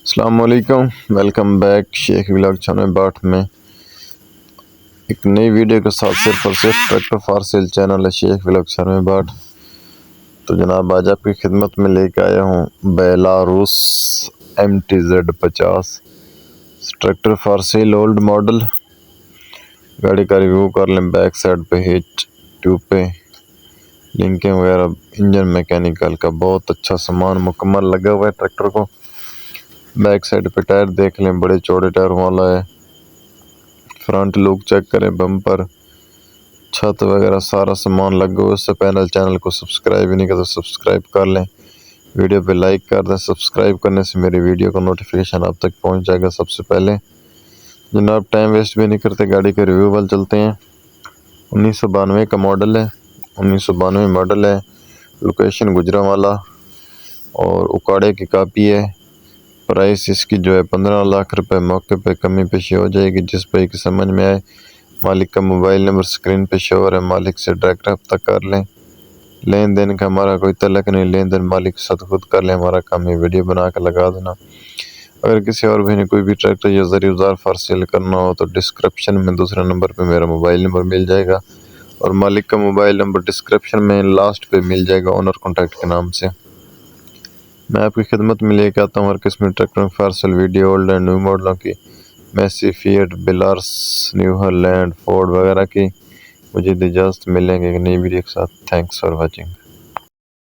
अस्सलामुअलैकुम, welcome back Sheikh vlog channel 62 में एक नई वीडियो के साथ सिर्फ और सिर्फ ट्रैक्टर फॉर सेल चैनल है शेख व्लॉग चैनल 62। तो जनाब आज आपकी खिदमत में लेकर आया हूँ Belarus MTZ50 tractor for cell old model. गाड़ी का रिव्यू कर लें। बैक साइड पे हिट ट्यूब पे लिंकें वगैरह, इंजन मैकेनिकल का बहुत अच्छा सामान मुकम्मल लगा हुआ है ट्रैक्टर को। बैक साइड पे टायर देख लें, बड़े चौड़े टायर वाला है। फ्रंट लुक चेक करें, बम्पर, छत वगैरह सारा सामान लगा हुआ। उससे पहले चैनल को सब्सक्राइब ही नहीं कर तो सब्सक्राइब कर लें, वीडियो पे लाइक कर दें। सब्सक्राइब करने से मेरी वीडियो का नोटिफिकेशन आप तक पहुंच जाएगा सबसे पहले। जनाब टाइम वेस्ट भी नहीं करते, गाड़ी के रिव्यू वाल चलते हैं। 1992 का मॉडल है, 1992 मॉडल है। लोकेशन गुजरांवाला और उकाड़े की कापी है। प्राइस इसकी जो है 15 लाख रुपए। मौके पे कमी पेशी हो जाएगी। जिस भाई की समझ में आए, मालिक का मोबाइल नंबर स्क्रीन पे शो हो रहा है, मालिक से डायरेक्ट रब्ता कर लें। लेन देन का हमारा कोई तलक नहीं, लेन देन मालिक के साथ खुद कर लें। हमारा काम है वीडियो बना कर लगा देना। अगर किसी और भी ने कोई भी ट्रैक्टर या ज़र फॉर सेल करना हो तो डिस्क्रिप्शन में दूसरे नंबर पे मेरा मोबाइल नंबर मिल जाएगा और मालिक का मोबाइल नंबर डिस्क्रिप्शन में लास्ट पे मिल जाएगा ओनर कॉन्टैक्ट के नाम से। मैं आपकी खिदमत में लेके आता हूँ हर किस्म tractor for sale video, old and new मॉडलों की, Massey, Fiat, Belarus, New Holland, Ford वगैरह की। मुझे इजाज़त, मिलेंगे एक नई वीडियो के साथ। Thanks for watching.